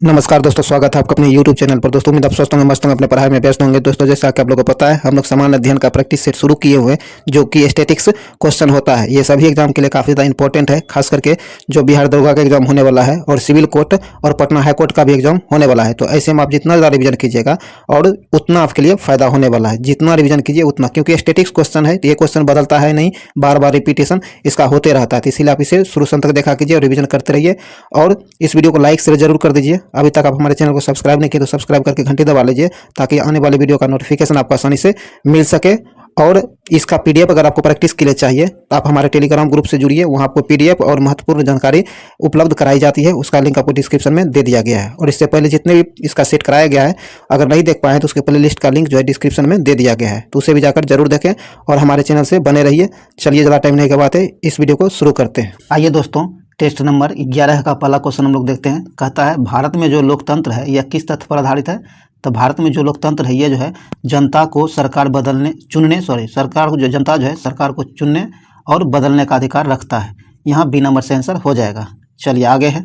नमस्कार दोस्तों, स्वागत है आपका अपने YouTube चैनल पर। दोस्तों उम्मीद आप स्वस्थ होंगे, मस्त होंगे, अपने पढ़ाई में व्यस्त होंगे। दोस्तों जैसा कि आप लोगों को पता है, हम लोग सामान्य अध्ययन का प्रैक्टिस सेट शुरू किए हुए हैं, जो कि स्टैटिक्स क्वेश्चन होता है। ये सभी एग्जाम के लिए काफ़ी ज़्यादा इंपॉर्टेंट है, खास करके जो बिहार दरोगा का एग्जाम होने वाला है और सिविल कोर्ट और पटना हाई कोर्ट का भी एग्जाम होने वाला है। तो ऐसे में आप जितना ज़्यादा रिविजन कीजिएगा और उतना आपके लिए फायदा होने वाला है। जितना रिविजन कीजिए उतना, क्योंकि स्टैटिक्स क्वेश्चन है, ये क्वेश्चन बदलता है नहीं, बार बार रिपीटेशन इसका होते रहता है। तो इसीलिए आप इसे शुरू से अंत तक देखा कीजिए और रिविजन करते रहिए। और इस वीडियो को लाइक शेयर जरूर कर दीजिए। अभी तक आप हमारे चैनल को सब्सक्राइब नहीं किए तो सब्सक्राइब करके घंटी दबा लीजिए, ताकि आने वाली वीडियो का नोटिफिकेशन आपको आसानी से मिल सके। और इसका पीडीएफ अगर आपको प्रैक्टिस के लिए चाहिए तो आप हमारे टेलीग्राम ग्रुप से जुड़िए, वहाँ आपको पीडीएफ और महत्वपूर्ण जानकारी उपलब्ध कराई जाती है। उसका लिंक आपको डिस्क्रिप्शन में दे दिया गया है। और इससे पहले जितने भी इसका सेट कराया गया है, अगर नहीं देख पाए तो उसके प्ले लिस्ट का लिंक जो है डिस्क्रिप्शन में दे दिया गया है, तो उसे भी जाकर जरूर देखें और हमारे चैनल से बने रहिए। चलिए, ज़्यादा टाइम नहीं गवाते, इस वीडियो को शुरू करते हैं। आइए दोस्तों, टेस्ट नंबर 11 का पहला क्वेश्चन हम लोग देखते हैं। कहता है, भारत में जो लोकतंत्र है यह किस तथ्य पर आधारित है? तो भारत में जो लोकतंत्र है ये जो है जनता को सरकार सरकार को, जो जनता जो है सरकार को चुनने और बदलने का अधिकार रखता है। यहाँ बी नंबर से आंसर हो जाएगा। चलिए आगे है।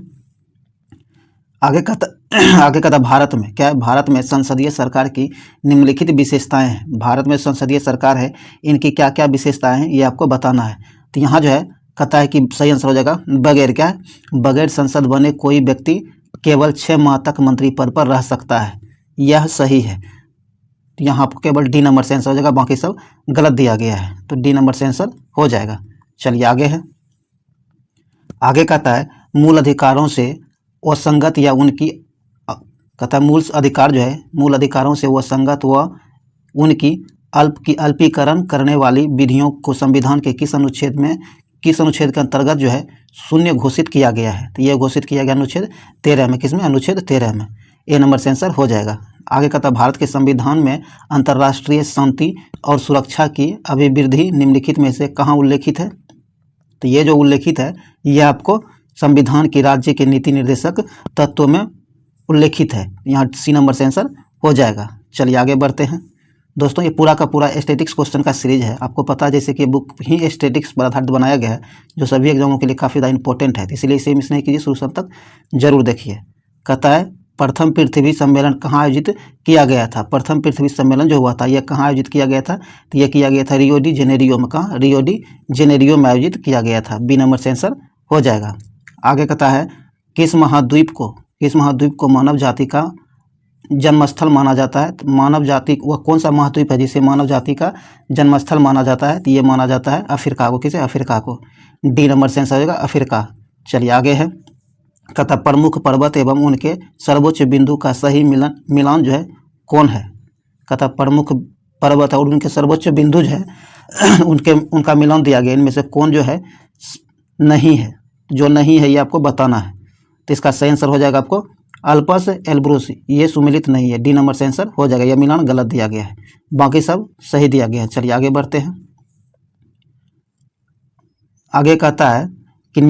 आगे कहता भारत में क्या है? भारत में संसदीय सरकार की निम्नलिखित विशेषताएं हैं। भारत में संसदीय सरकार है, इनकी क्या क्या विशेषताएं हैं ये आपको बताना है। तो यहाँ जो है कहता है कि सही आंसर हो जाएगा बगैर क्या है? बगैर संसद बने कोई व्यक्ति केवल 6 माह तक मंत्री पद पर रह सकता है। यह सही है। तो यहाँ आपको केवल डी नंबर से आंसर हो जाएगा, बाकी सब गलत दिया गया है। तो डी नंबर से आंसर हो जाएगा। चलिए आगे है। आगे कहता है, मूल अधिकारों से असंगत या उनकी, कहता है मूल अधिकार जो है, मूल अधिकारों से असंगत व उनकी अल्पीकरण करने वाली विधियों को संविधान के किस अनुच्छेद के अंतर्गत जो है शून्य घोषित किया गया है? तो यह घोषित किया गया अनुच्छेद 13 में। किसमें? अनुच्छेद 13 में। ए नंबर से आंसर हो जाएगा। आगे कहता, भारत के संविधान में अंतर्राष्ट्रीय शांति और सुरक्षा की अभिवृद्धि निम्नलिखित में से कहाँ उल्लेखित है? तो ये जो उल्लेखित है यह आपको संविधान की राज्य के नीति निर्देशक तत्वों में उल्लेखित है। यहाँ सी नंबर से आंसर हो जाएगा। चलिए आगे बढ़ते हैं। दोस्तों ये पूरा का पूरा स्टैटिक्स क्वेश्चन का सीरीज है। आपको पता है जैसे कि बुक ही स्टैटिक्स पर आधारित बनाया गया है, जो सभी एग्जामों के लिए काफ़ी ज़्यादा इंपॉर्टेंट है। इसलिए इसे मिस नहीं कीजिए, शुरू से अंत तक जरूर देखिए। कहता है, प्रथम पृथ्वी सम्मेलन कहाँ आयोजित किया गया था? प्रथम पृथ्वी सम्मेलन जो हुआ था यह कहाँ आयोजित किया गया था? तो यह किया गया था रियो डी जेनेरियो में। कहाँ? रियो डी जेनेरियो में आयोजित किया गया था। बी नंबर से आंसर हो जाएगा। आगे कहता है, किस महाद्वीप को मानव जाति का जन्मस्थल माना जाता है? मानव जाति, वह कौन सा महाद्वीप है जिसे मानव जाति का जन्मस्थल माना जाता है? तो ये माना जाता है अफ्रीका को। किसे? अफ्रीका को। डी नंबर से आंसर हो जाएगा अफ्रीका। चलिए आगे है। कहता, प्रमुख पर्वत एवं उनके सर्वोच्च बिंदु का सही मिलान जो है कौन है? कहता, प्रमुख पर्वत और उनके सर्वोच्च बिंदु जो है उनका मिलान दिया गया, इनमें से कौन जो है नहीं है? जो नहीं है ये आपको बताना है। तो इसका सही आंसर हो जाएगा आपको अल्पस एल्ब्रूस, ये सुमिलित नहीं है। डी नंबर से आंसर हो जाएगा। यह मिलान गलत दिया गया है, बाकी सब सही दिया गया है। चलिए आगे बढ़ते हैं। आगे कहता है कि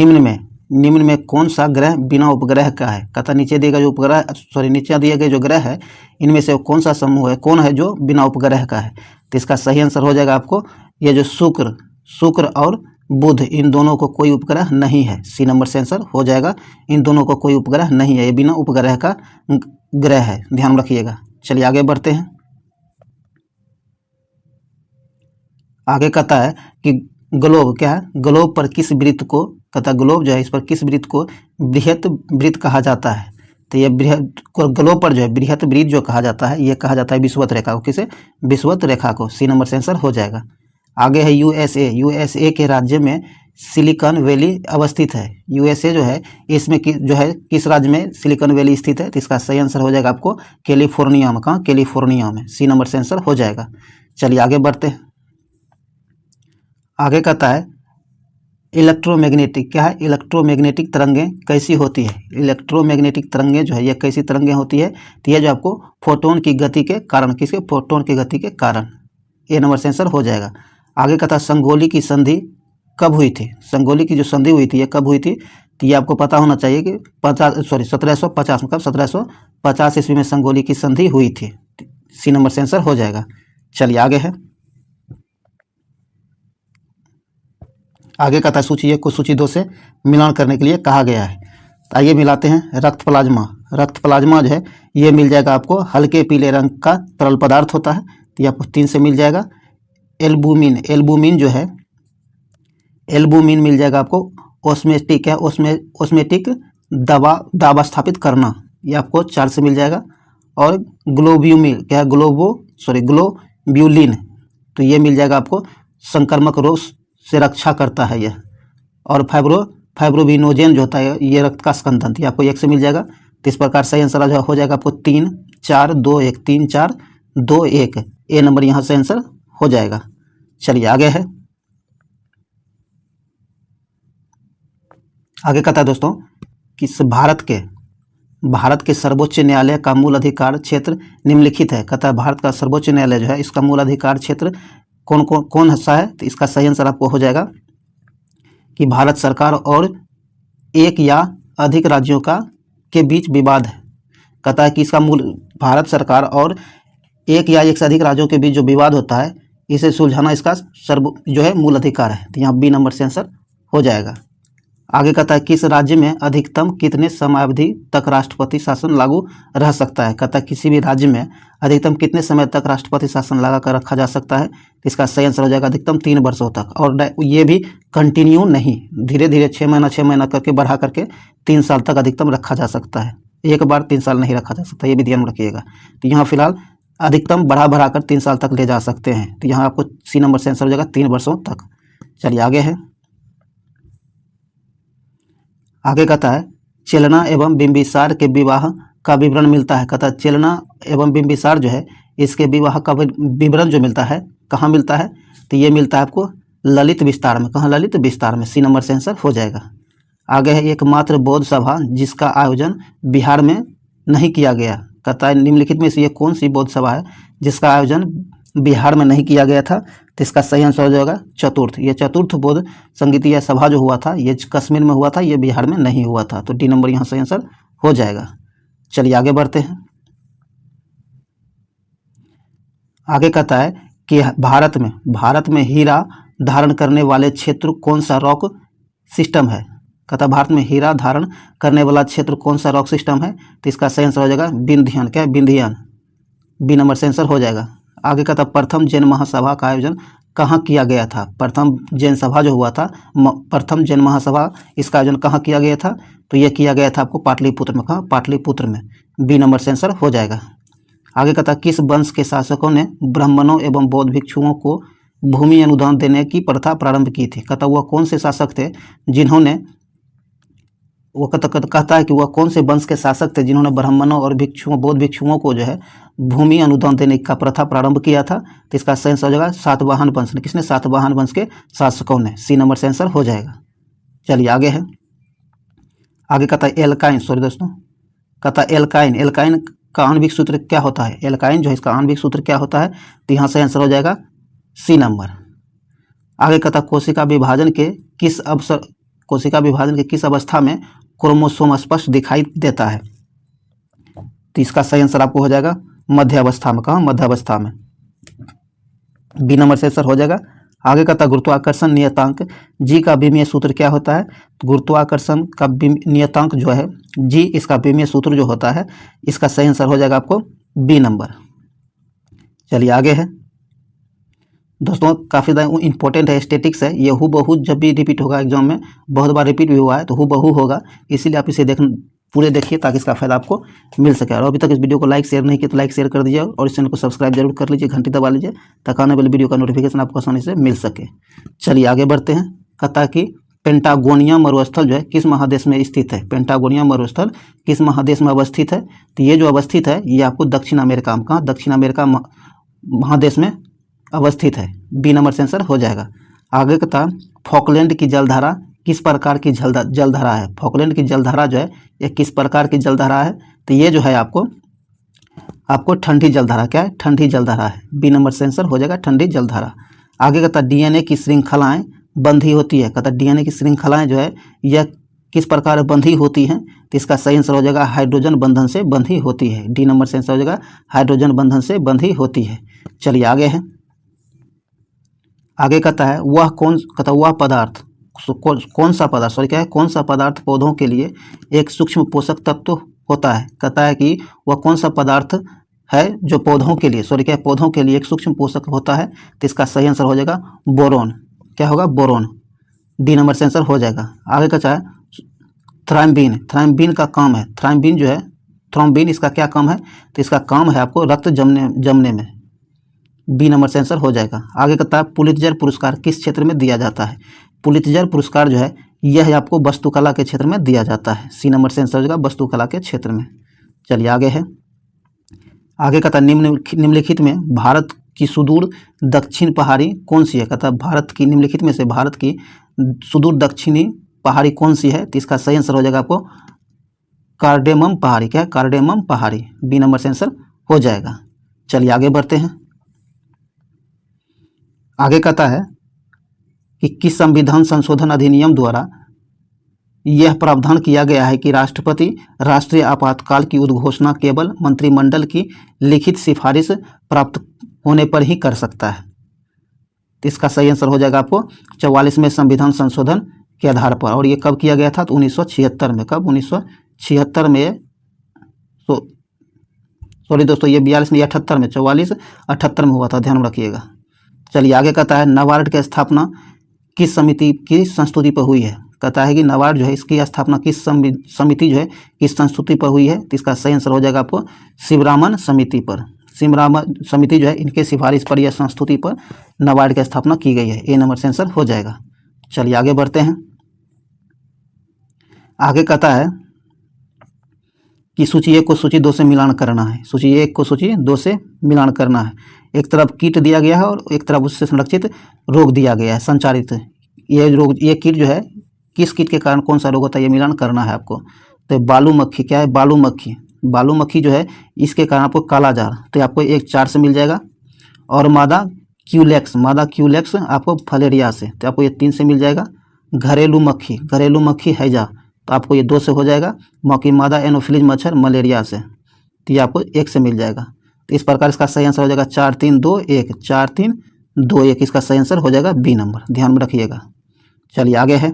निम्न में कौन सा ग्रह बिना उपग्रह का है? कहता, नीचे दिए गए जो उपग्रह, नीचे दिए गए जो ग्रह है इनमें से कौन सा समूह है, कौन है जो बिना उपग्रह का है? तो इसका सही आंसर हो जाएगा आपको ये जो शुक्र और बुध, इन दोनों को कोई उपग्रह नहीं है। सी नंबर से आंसर हो जाएगा। इन दोनों को कोई उपग्रह नहीं है, ये बिना उपग्रह का ग्रह है, ध्यान रखिएगा। चलिए आगे बढ़ते हैं। आगे कहता है कि ग्लोब क्या है? ग्लोब पर किस वृत्त को, कहता ग्लोब जो है इस पर किस वृत्त को बृहत वृत्त कहा जाता है? तो ये ग्लोब पर जो है बृहत वृत्त जो कहा जाता है ये कहा जाता है विषुवत रेखा को। किसे? विषुवत रेखा को। सी नंबर से आंसर हो जाएगा। आगे है यूएसए के राज्य में सिलिकॉन वैली अवस्थित है। यूएसए जो है इसमें जो है किस राज्य में सिलिकॉन वैली स्थित है? तो इसका सही आंसर हो जाएगा आपको कैलिफोर्निया में। कहाँ? कैलिफोर्निया में। सी नंबर से आंसर हो जाएगा। चलिए आगे बढ़ते हैं। आगे कहता है, इलेक्ट्रोमैग्नेटिक क्या है? इलेक्ट्रोमैग्नेटिक तरंगें कैसी होती है? इलेक्ट्रोमैग्नेटिक तरंगें जो है ये कैसी तरंगें होती है? तो ये जो आपको फोटोन की गति के कारण, किसके? फोटोन की गति के कारण। ए नंबर से आंसर हो जाएगा। आगे कहता, संगोली की संधि कब हुई थी? संगोली की जो संधि हुई थी ये कब हुई थी? तो ये आपको पता होना चाहिए कि 1750 में। कब? 1750 ईस्वी में संगोली की संधि हुई थी। सी नंबर से आंसर हो जाएगा। चलिए आगे है। आगे कहता है, सूची 1 को सूची 2 से मिलान करने के लिए कहा गया है। तो आइए मिलाते हैं। रक्त प्लाज्मा, रक्त प्लाज्मा जो है ये मिल जाएगा आपको, हल्के पीले रंग का तरल पदार्थ होता है, तो ये आपको 3 से मिल जाएगा। एल्बुमिन, एल्बुमिन जो है, एल्बुमिन मिल जाएगा आपको। ऑस्मेटिक है, ऑस्मेटिक दाब स्थापित करना, ये आपको 4 से मिल जाएगा। और ग्लोब्यूमिन क्या है, ग्लोब्यूलिन, तो ये मिल जाएगा आपको, संक्रामक रोग से रक्षा करता है यह। और फाइब्रोबिनोजेन जो होता है ये रक्त का स्कंदन, ये आपको 1 से मिल जाएगा। तो इस प्रकार सही आंसर जो हो जाएगा आपको 3 4 2 1, 3 4 2 1, ए नंबर यहाँ से आंसर हो जाएगा। चलिए आगे है, आगे कहता है दोस्तों कि भारत के सर्वोच्च न्यायालय का मूल अधिकार क्षेत्र निम्नलिखित है। कहता है भारत का सर्वोच्च न्यायालय जो है इसका मूल अधिकार क्षेत्र कौन सा है। तो इसका सही आंसर आपको हो जाएगा कि भारत सरकार और एक या अधिक राज्यों के बीच विवाद है। कहता है कि इसका मूल, भारत सरकार और एक या एक से अधिक राज्यों के बीच जो विवाद होता है इसे सुलझाना इसका जो है मूल अधिकार है। तो यहाँ बी नंबर से आंसर हो जाएगा। आगे कहता है किस राज्य में अधिकतम कितने समयावधि तक राष्ट्रपति शासन लागू रह सकता है। कहता है किसी भी राज्य में अधिकतम कितने समय तक राष्ट्रपति शासन लगा कर रखा जा सकता है। इसका सही आंसर हो जाएगा अधिकतम 3 वर्षों तक, और ये भी कंटिन्यू नहीं, धीरे धीरे 6 महीना करके बढ़ा करके 3 साल तक अधिकतम रखा जा सकता है। एक बार 3 साल नहीं रखा जा सकता, ये भी ध्यान रखिएगा। तो यहाँ फिलहाल अधिकतम बढ़ा कर 3 साल तक ले जा सकते हैं। तो यहाँ आपको सी नंबर से आंसर हो जाएगा 3 वर्षों तक। चलिए आगे है, आगे कहता है चेलना एवं बिंबिसार के विवाह का विवरण मिलता है। कहता है चेलना एवं बिंबिसार जो है इसके विवाह का विवरण जो मिलता है कहाँ मिलता है। तो ये मिलता है आपको ललित विस्तार में। कहाँ, ललित विस्तार में, सी नंबर से आंसर हो जाएगा। आगे है एकमात्र बौद्ध सभा जिसका आयोजन बिहार में नहीं किया गया। कहता है निम्नलिखित में से ये कौन सी बौद्ध सभा है जिसका आयोजन बिहार में नहीं किया गया था। तो इसका सही आंसर हो जाएगा चतुर्थ। ये चतुर्थ बौद्ध संगीतीय सभा जो हुआ था ये कश्मीर में हुआ था, ये बिहार में नहीं हुआ था। तो डी नंबर यहाँ सही आंसर हो जाएगा। चलिए आगे बढ़ते हैं। आगे कहता है कि भारत में हीरा धारण करने वाले क्षेत्र कौन सा रॉक सिस्टम है। कहता है भारत में हीरा धारण करने वाला क्षेत्र कौन सा रॉक सिस्टम है। तो इसका सही आंसर हो जाएगा विंध्यान। क्या है, विंध्यान, बी नंबर से आंसर हो जाएगा। आगे कहता प्रथम जैन महासभा का आयोजन कहाँ किया गया था। प्रथम जैन सभा जो हुआ था, प्रथम जैन महासभा, इसका आयोजन कहाँ किया गया था। तो यह किया गया था आपको पाटलिपुत्र में। कहाँ, पाटलिपुत्र में, बी नंबर से आंसर हो जाएगा। आगे कहता किस वंश के शासकों ने ब्राह्मणों एवं बौद्ध भिक्षुओं को भूमि अनुदान देने की प्रथा प्रारंभ की थी। कहता वह कौन से शासक थे जिन्होंने, वो कहता है कि वह कौन से वंश के शासक थे जिन्होंने ब्राह्मणों और बौद्ध भिक्षुओं को जो है भूमि अनुदान देने का प्रथा प्रारंभ किया था। तो इसका सही आंसर हो जाएगा सातवाहन वंश ने। किसने, सातवाहन वंश के शासकों ने, सी नंबर से आंसर हो जाएगा। चलिए आगे है, आगे कहता है एल्काइन, सॉरी दोस्तों, कहता है एल्काइन का आणविक सूत्र क्या होता है। एल्काइन जो है इसका आणविक सूत्र क्या होता है। तो यहाँ से आंसर हो जाएगा सी नंबर। आगे कहता कोशिका विभाजन के किस अवस्था में क्रोमोसोम स्पष्ट दिखाई देता है। तो इसका सही आंसर आपको हो जाएगा मध्य अवस्था में। कहाँ, मध्य अवस्था में, बी नंबर से आंसर हो जाएगा। आगे कहता गुरुत्वाकर्षण नियतांक जी का विमीय सूत्र क्या होता है। गुरुत्वाकर्षण का नियतांक जो है जी, इसका विमीय सूत्र जो होता है, इसका सही आंसर हो जाएगा आपको बी नंबर। चलिए आगे है दोस्तों, काफ़ी ज़्यादा इंपॉर्टेंट है, स्टैटिक्स है। ये हूबहू जब भी रिपीट होगा एग्जाम में, बहुत बार रिपीट भी हुआ है, तो हूबहू होगा, इसीलिए आप इसे पूरे देखिए ताकि इसका फायदा आपको मिल सके। और अभी तक इस वीडियो को लाइक शेयर नहीं किया तो लाइक शेयर कर दीजिए, और इस चैनल को सब्सक्राइब जरूर कर लीजिए, घंटी दबा लीजिए ताकि आने वाली वीडियो का नोटिफिकेशन आपको आसानी से मिल सके। चलिए आगे बढ़ते हैं। कहता कि पेंटागोनिया मरुस्थल जो है किस महादेश में स्थित है। पेंटागोनिया मरुस्थल किस महादेश में अवस्थित है। तो ये जो अवस्थित है ये आपको दक्षिण अमेरिका में, कहाँ, दक्षिण अमेरिका महादेश में अवस्थित है, बी नंबर से आंसर हो जाएगा। आगे कहता फॉकलैंड की जलधारा किस प्रकार की जलधारा है। फॉकलैंड की जलधारा जो है ये किस प्रकार की जलधारा है। तो ये जो है आपको ठंडी जलधारा, क्या है, ठंडी जलधारा है, बी नंबर से आंसर हो जाएगा ठंडी जलधारा। आगे कहता डीएनए की श्रृंखलाएं बंधी होती है। कहता डीएनए की श्रृंखलाएं जो है यह किस प्रकार बंधी होती हैं। तो इसका सही आंसर हो जाएगा हाइड्रोजन बंधन से बंधी होती है, डी नंबर से आंसर हो जाएगा हाइड्रोजन बंधन से बंधी होती है। चलिए आगे है, आगे कहता है वह पदार्थ कौन सा पदार्थ, सॉरी क्या है, कौन सा पदार्थ पौधों के लिए एक सूक्ष्म पोषक तत्व होता है। कहता है कि वह कौन सा पदार्थ है जो पौधों के लिए, सॉरी क्या है, पौधों के लिए एक सूक्ष्म पोषक होता है। तो इसका सही आंसर हो जाएगा बोरोन। क्या होगा, बोरोन। डी नंबर से आंसर हो जाएगा। आगे का चाहे थ्राइम्बिन, थ्राइम्बिन का काम है, थ्राइम्बिन जो है, थ्रोम्बिन, इसका क्या काम है, तो इसका काम है आपको रक्त जमने में। बी नंबर से आंसर हो जाएगा। आगे कहता है पुलित्जर पुरस्कार किस क्षेत्र में दिया जाता है। पुलित्जर पुरस्कार जो है यह आपको वास्तुकला के क्षेत्र में दिया जाता है। सी नंबर से आंसर हो जाएगा वास्तुकला के क्षेत्र में। चलिए आगे है। आगे कहता है निम्नलिखित में भारत की सुदूर दक्षिण पहाड़ी कौन सी है। कहता है भारत की निम्नलिखित में से भारत की सुदूर दक्षिणी पहाड़ी कौन सी है। तो इसका सही आंसर हो जाएगा आपको कार्डेमम पहाड़ी। क्या है, कार्डेमम पहाड़ी। बी नंबर से आंसर हो जाएगा। चलिए आगे बढ़ते हैं। आगे कहता है कि किस संविधान संशोधन अधिनियम द्वारा यह प्रावधान किया गया है कि राष्ट्रपति राष्ट्रीय आपातकाल की उद्घोषणा केवल मंत्रिमंडल की लिखित सिफारिश प्राप्त होने पर ही कर सकता है। तो इसका सही आंसर हो जाएगा आपको 44वें संविधान संशोधन के आधार पर। और ये कब किया गया था, तो 1976 में। कब, 1976 में। सॉरी दोस्तों, ये 42 में, 78 में, 44 78 में हुआ था, ध्यान रखिएगा। चलिए आगे कहता है नाबार्ड की स्थापना किस समिति की संस्तुति पर हुई है। कहता है कि नाबार्ड जो है इसकी स्थापना किस समिति जो है किस संस्तुति पर हुई है। तो इसका सही आंसर हो जाएगा आपको शिवरामन समिति पर। शिवरामन समिति जो है इनके सिफारिश पर या संस्तुति पर नाबार्ड की स्थापना की गई है। ए नंबर से आंसर हो जाएगा। चलिए आगे बढ़ते हैं। आगे कहता है कि सूची 1 को सूची 2 से मिलान करना है। सूची 1 को सूची 2 से मिलान करना है। एक तरफ कीट दिया गया है और एक तरफ उससे संरक्षित रोग दिया गया है, संचारित। ये रोग, ये कीट जो है किस कीट के कारण कौन सा रोग होता है, ये मिलान करना है आपको। तो बालू मक्खी, क्या है, बालू मक्खी। बालू मक्खी जो है इसके कारण आपको काला जार, तो आपको एक 4 से मिल जाएगा। और मादा क्यूलेक्स आपको फलेरिया से, तो आपको ये 3 से मिल जाएगा। घरेलू मक्खी हैजा, तो आपको ये 2 से हो जाएगा। मौकी मादा एनोफिलीज मच्छर मलेरिया से, तो ये आपको 1 से मिल जाएगा। तो इस प्रकार इसका सही आंसर हो जाएगा 4 3 2 1, 4 3 2 1। इसका सही आंसर हो जाएगा बी नंबर, ध्यान में रखिएगा। चलिए आगे है।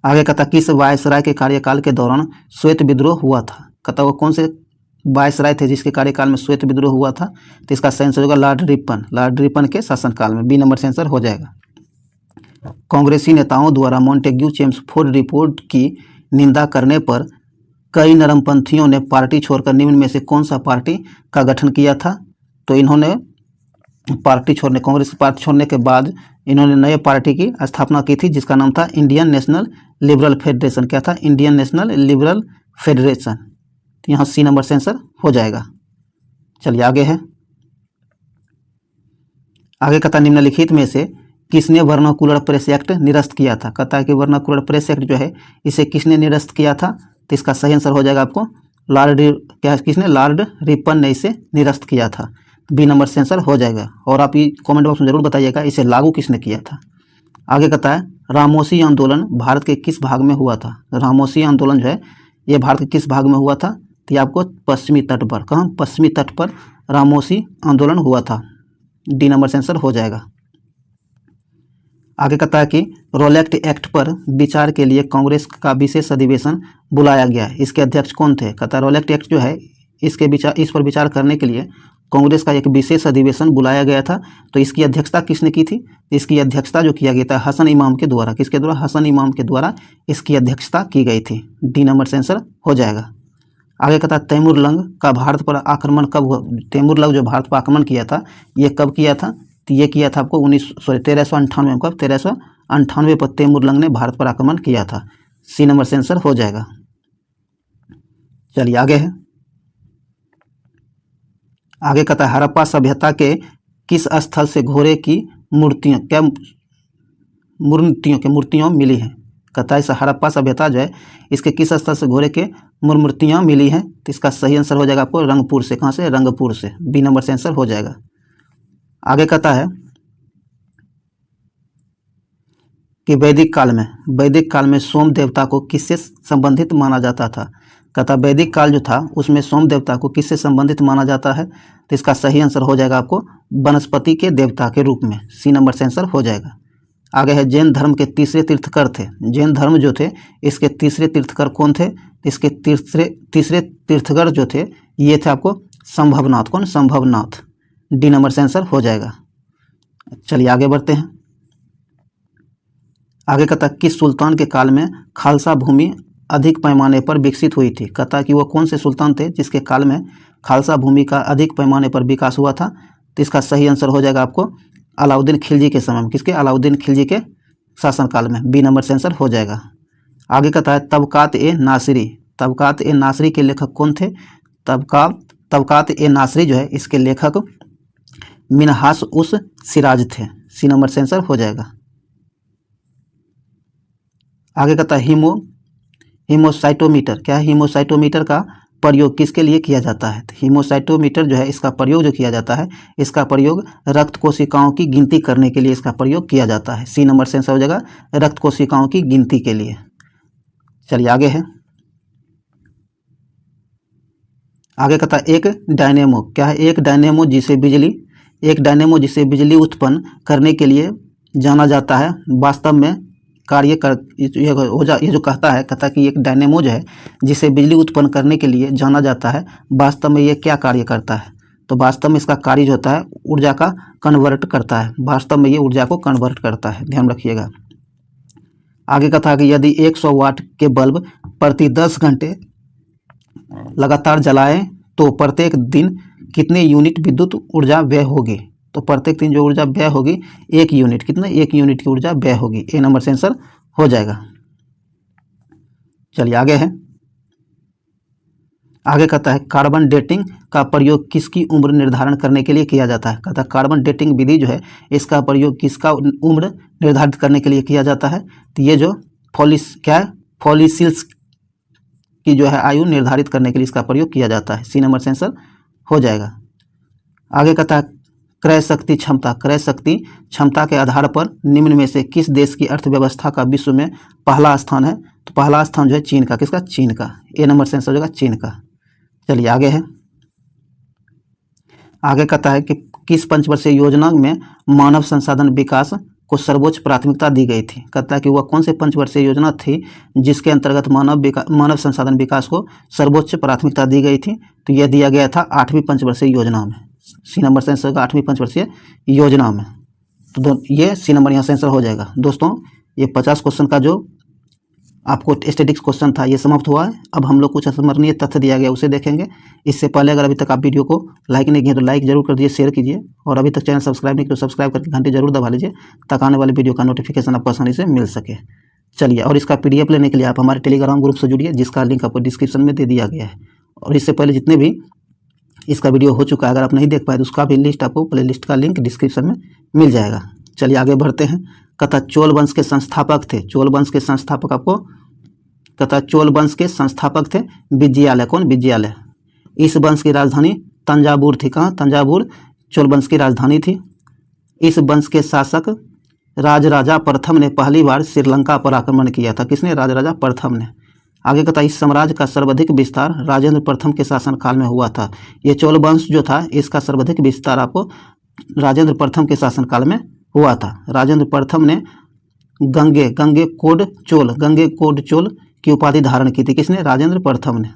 आगे कहता किस वायसराय के कार्यकाल के दौरान श्वेत विद्रोह हुआ था। कहता वो कौन से वायसराय थे जिसके कार्यकाल में श्वेत विद्रोह हुआ था। तो इसका सही आंसर होगा लॉर्ड रिपन के शासनकाल में। बी नंबर से आंसर हो जाएगा। कांग्रेसी नेताओं द्वारा मॉन्टेग्यू चेम्सफोर्ड रिपोर्ट की निंदा करने पर कई नरमपंथियों ने पार्टी छोड़कर निम्न में से कौन सा पार्टी का गठन किया था। तो इन्होंने कांग्रेस पार्टी छोड़ने के बाद इन्होंने नए पार्टी की स्थापना की थी जिसका नाम था इंडियन नेशनल लिबरल फेडरेशन। क्या था, इंडियन नेशनल लिबरल फेडरेशन। तो यहाँ सी नंबर से आंसर हो जाएगा। चलिए आगे है। आगे कहता निम्नलिखित में से किसने वर्नाकुलर प्रेस एक्ट निरस्त किया था। कहता है कि वर्नाकुलर प्रेस एक्ट जो है इसे किसने निरस्त किया था। तो इसका सही आंसर हो जाएगा आपको लॉर्ड रिपन ने इसे निरस्त किया था। बी नंबर से आंसर हो जाएगा। और आप ये कमेंट बॉक्स में जरूर बताइएगा इसे लागू किसने किया था। आगे कहता है रामोसी आंदोलन भारत के किस भाग में हुआ था। रामोसी आंदोलन जो है ये भारत के किस भाग में हुआ था। तो ये आपको पश्चिमी तट पर, कहाँ, पश्चिमी तट पर रामोसी आंदोलन हुआ था। डी नंबर से आंसर हो जाएगा। आगे कहता है कि रोलेक्ट एक्ट पर विचार के लिए कांग्रेस का विशेष अधिवेशन बुलाया गया। इसके अध्यक्ष कौन थे। कहता है रोलेक्ट एक्ट जो है इस पर विचार करने के लिए कांग्रेस का एक विशेष अधिवेशन बुलाया गया था। तो इसकी अध्यक्षता किसने की थी। इसकी अध्यक्षता जो किया गया था हसन इमाम के द्वारा। किसके द्वारा, हसन इमाम के द्वारा इसकी अध्यक्षता की गई थी। डी नंबर से आंसर हो जाएगा। आगे कहता है तैमूर लंग का भारत पर आक्रमण कब हुआ। तैमूर लंग जो भारत पर आक्रमण किया था ये कब किया था। तो ये किया था आपको 1398 में। कब, 1398 पर तैमूर लंग ने भारत पर आक्रमण किया था। सी नंबर से आंसर हो जाएगा। चलिए आगे है। आगे कहता है हड़प्पा सभ्यता के किस स्थल से घोड़े की मूर्तियां मिली हैं। कहता है हड़प्पा सभ्यता जो है इसके किस स्थल से घोड़े के मूर्तियां मिली हैं। तो इसका सही आंसर हो जाएगा आपको रंगपुर से। कहाँ से, रंगपुर से। बी नंबर से आंसर हो जाएगा। आगे कहता है कि वैदिक काल में सोम देवता को किससे संबंधित माना जाता था। कहता वैदिक काल जो था उसमें सोम देवता को किससे संबंधित माना जाता है। तो इसका सही आंसर हो जाएगा आपको वनस्पति के देवता के रूप में। सी नंबर से आंसर हो जाएगा। आगे है जैन धर्म के तीसरे तीर्थकर थे। जैन धर्म जो थे इसके तीसरे तीर्थकर कौन थे? इसके तीसरे तीर्थकर जो थे ये थे आपको संभवनाथ। कौन? संभवनाथ। डी नंबर से आंसर हो जाएगा। चलिए आगे बढ़ते हैं। आगे कहता किस सुल्तान के काल में खालसा भूमि अधिक पैमाने पर विकसित हुई थी? कहता कि वो कौन से सुल्तान थे जिसके काल में खालसा भूमि का अधिक पैमाने पर विकास हुआ था? तो इसका सही आंसर हो जाएगा आपको अलाउद्दीन खिलजी के समय में। किसके? अलाउद्दीन खिलजी के शासनकाल में। बी नंबर से आंसर हो जाएगा। आगे कहता है तबकात ए नासिरी। तबकात ए नासिरी के लेखक कौन थे? तबकात ए नासिरी जो है इसके लेखक मिनहास उस सिराज थे। सी नंबर से आंसर हो जाएगा। आगे कहता है हीमोसाइटोमीटर। क्या है? हीमोसाइटोमीटर का प्रयोग किसके लिए किया जाता है? तो हीमोसाइटोमीटर जो है इसका प्रयोग जो किया जाता है, इसका प्रयोग रक्त कोशिकाओं की गिनती करने के लिए इसका प्रयोग किया जाता है। सी नंबर से आंसर हो जाएगा रक्त कोशिकाओं की गिनती के लिए। चलिए आगे है। आगे कहता है एक डायनेमो। क्या है? एक डायनेमो जिसे बिजली उत्पन्न करने के लिए जाना जाता है वास्तव में कार्य कर ये जो कहता है कि एक डायनेमो जो है जिसे बिजली उत्पन्न करने के लिए जाना जाता है वास्तव में ये क्या कार्य करता है? तो वास्तव में इसका कार्य जो होता है ऊर्जा का कन्वर्ट करता है। वास्तव में ये ऊर्जा को कन्वर्ट करता है, ध्यान रखिएगा। आगे कहता है कि यदि 100 वाट के बल्ब प्रति 10 घंटे लगातार जलाएं तो प्रत्येक दिन कितने यूनिट विद्युत ऊर्जा व्यय होगी? तो प्रत्येक दिन जो ऊर्जा व्यय होगी 1 यूनिट। कितना? 1 यूनिट की ऊर्जा व्यय होगी। ए नंबर से आंसर हो जाएगा। चलिए आगे है। आगे कहता है कार्बन डेटिंग का प्रयोग किसकी उम्र निर्धारण करने के लिए किया जाता है? कहता है कार्बन डेटिंग विधि जो है इसका प्रयोग किसका उम्र निर्धारित करने के लिए किया जाता है? तो ये जो फॉलिसिल्स की जो है आयु निर्धारित करने के लिए इसका प्रयोग किया जाता है। सी नंबर से आंसर हो जाएगा। आगे कहता है क्रय शक्ति क्षमता। क्रय शक्ति क्षमता के आधार पर निम्न में से किस देश की अर्थव्यवस्था का विश्व में पहला स्थान है? तो पहला स्थान जो है चीन का। किसका? चीन का। ए नंबर से आंसर हो जाएगा चीन का। चलिए आगे है। आगे कहता है कि किस पंचवर्षीय योजना में मानव संसाधन विकास को सर्वोच्च प्राथमिकता दी गई थी? कहता है कि वह कौन से पंचवर्षीय योजना थी जिसके अंतर्गत मानव संसाधन विकास को सर्वोच्च प्राथमिकता दी गई थी? तो यह दिया गया था 8वीं पंचवर्षीय योजना में। सी नंबर से आंसर होगा 8वीं पंचवर्षीय योजना में। तो ये सी नंबर यहाँ से आंसर हो जाएगा। दोस्तों ये 50 क्वेश्चन का जो आपको स्टैटिक्स क्वेश्चन था ये समाप्त हुआ है। अब हम लोग कुछ स्मरणीय तथ्य दिया गया उसे देखेंगे। इससे पहले अगर अभी तक आप वीडियो को लाइक नहीं किए तो लाइक जरूर कर दीजिए, शेयर कीजिए, और अभी तक चैनल सब्सक्राइब नहीं किया तो सब्सक्राइब करके घंटे जरूर दबा लीजिए ताकि आने वाले वीडियो का नोटिफिकेशन आपको आसानी से मिल सके। चलिए, और इसका PDF लेने के लिए आप हमारे टेलीग्राम ग्रुप से जुड़िए जिसका लिंक आपको डिस्क्रिप्शन में दे दिया गया है। और इससे पहले जितने भी इसका वीडियो हो चुका है अगर आप नहीं देख पाए तो उसका भी लिस्ट आपको प्लेलिस्ट का लिंक डिस्क्रिप्शन में मिल जाएगा। चलिए आगे बढ़ते हैं। कहता चोल वंश के संस्थापक थे। चोल वंश के संस्थापक आपको कहता चोल वंश के संस्थापक थे विजयालय। कौन? विजयालय। इस वंश की राजधानी तंजावुर थी। कहाँ? तंजावुर चोल वंश की राजधानी थी। इस वंश के शासक राजराजा प्रथम ने पहली बार श्रीलंका पर आक्रमण किया था। किसने? राजराजा प्रथम ने। आगे कहता इस साम्राज्य का सर्वाधिक विस्तार राजेंद्र प्रथम के शासनकाल में हुआ था। ये चोल वंश जो था इसका सर्वाधिक विस्तार आपको राजेंद्र प्रथम के शासनकाल में हुआ था। राजेंद्र प्रथम ने गंगे कोड चोल की उपाधि धारण की थी। किसने? राजेंद्र प्रथम ने।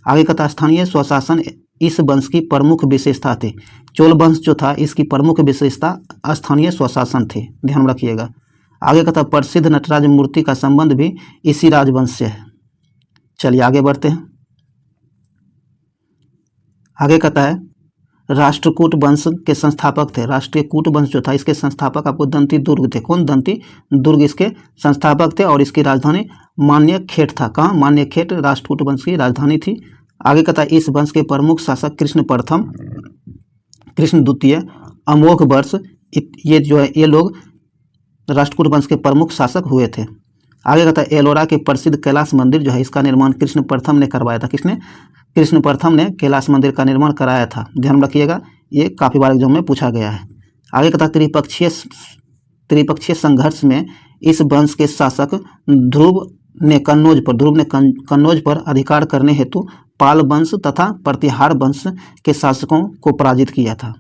आगे कहता स्थानीय स्वशासन इस वंश की प्रमुख विशेषता थी। चोल वंश जो था इसकी प्रमुख विशेषता स्थानीय स्वशासन थी, ध्यान रखिएगा। आगे कहता प्रसिद्ध नटराज मूर्ति का संबंध भी इसी राजवंश से है। चलिए आगे बढ़ते हैं। आगे कहता है राष्ट्रकूट वंश के संस्थापक थे। राष्ट्रीय कूट वंश जो था इसके संस्थापक आपको दंती दुर्ग थे। कौन? दंती दुर्ग इसके संस्थापक थे और इसकी राजधानी मान्यखेट था। कहाँ? मान्यखेट राष्ट्रकूट वंश की राजधानी थी। आगे कहता है इस वंश के प्रमुख शासक कृष्ण प्रथम, कृष्ण द्वितीय, अमोघ वर्ष, ये जो है ये लोग राष्ट्रकूट वंश के प्रमुख शासक हुए थे। आगे कहता है एलोरा के प्रसिद्ध कैलाश मंदिर जो है इसका निर्माण कृष्ण प्रथम ने करवाया था। किसने? कृष्ण प्रथम ने कैलाश मंदिर का निर्माण कराया था, ध्यान रखिएगा, ये काफ़ी बार एग्जाम में पूछा गया है। आगे कहता त्रिपक्षीय संघर्ष में इस वंश के शासक ध्रुव ने कन्नौज पर अधिकार करने हेतु पाल वंश तथा प्रतिहार वंश के शासकों को पराजित किया था,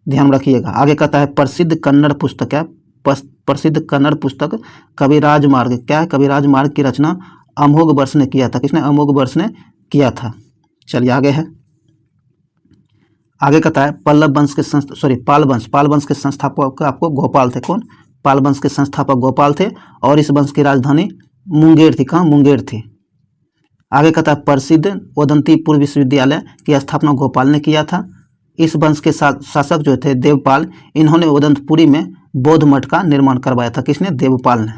ध्यान रखिएगा। आगे कहता है प्रसिद्ध कन्नड़ पुस्तक है, प्रसिद्ध कन्नड़ पुस्तक कविराज मार्ग, क्या है, कविराज मार्ग की रचना अमोघ वर्ष ने किया था। किसने? अमोघ वर्ष ने किया था। चलिए आगे है, आगे कहता है पल्लव वंश के पाल वंश के संस्थापक आपको गोपाल थे। कौन? पाल वंश के संस्थापक गोपाल थे और इस वंश की राजधानी मुंगेर थी। कहाँ? मुंगेर थी। आगे कहता है प्रसिद्ध उदंतीपुर विश्वविद्यालय की स्थापना गोपाल ने किया था। इस वंश के शासक जो थे देवपाल, इन्होंने उदंतपुरी में बौद्ध मठ का निर्माण करवाया था। किसने? देवपाल ने।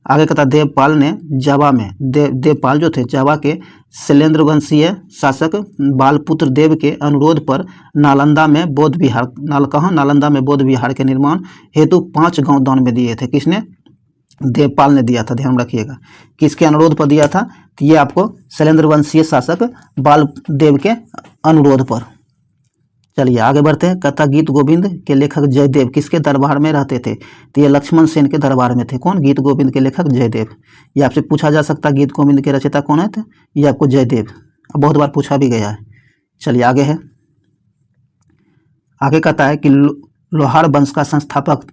आगे कहता है देवपाल ने जावा में देवपाल जो थे जावा के शैलेंद्र वंशीय शासक बालपुत्र देव के अनुरोध पर नालंदा में बौद्ध विहार नालंदा में बौद्ध विहार के निर्माण हेतु 5 गांव दान में दिए थे। किसने? देवपाल ने दिया था। ध्यान रखिएगा, किसके अनुरोध पर दिया था? तो ये आपको शैलेंद्र वंशीय शासक बालदेव के अनुरोध पर। चलिए आगे बढ़ते हैं। कथा गीत गोविंद के लेखक जयदेव किसके दरबार में रहते थे? तो ये लक्ष्मण सेन के दरबार में थे। कौन? गीत गोविंद के लेखक जयदेव। ये आपसे पूछा जा सकता है गीत गोविंद के रचयिता कौन है? तो ये आपको जयदेव बहुत बार पूछा भी गया है। चलिए आगे है, आगे कहता है कि लोहार वंश का संस्थापक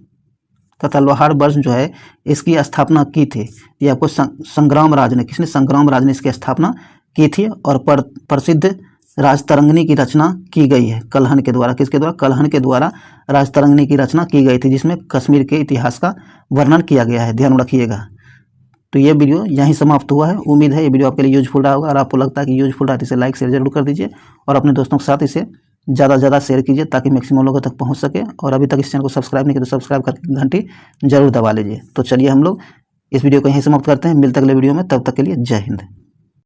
तथा लोहार वंश जो है इसकी स्थापना की थी। ये आपको संग्राम राज ने, किसने? संग्राम राज ने इसकी स्थापना की थी और प्रसिद्ध राजतरंगिणी की रचना की गई है कल्हण के द्वारा। किसके द्वारा? कल्हण के द्वारा राजतरंगिणी की रचना की गई थी, जिसमें कश्मीर के इतिहास का वर्णन किया गया है। ध्यान रखिएगा। तो ये वीडियो यहीं समाप्त हुआ है। उम्मीद है ये वीडियो आपके लिए यूजफुल रहा होगा। और आपको लगता है कि यूजफुल रहा तो इसे लाइक शेयर जरूर कर दीजिए और अपने दोस्तों के साथ इसे ज़्यादा से ज़्यादा शेयर कीजिए ताकि मैक्सिमम लोगों तक पहुँच सके। और अभी तक इस चैनल को सब्सक्राइब नहीं किया तो सब्सक्राइब करके घंटी जरूर दबा लीजिए। तो चलिए हम लोग इस वीडियो को यहीं समाप्त करते हैं। मिलते अगले वीडियो में, तब तक के लिए जय हिंद।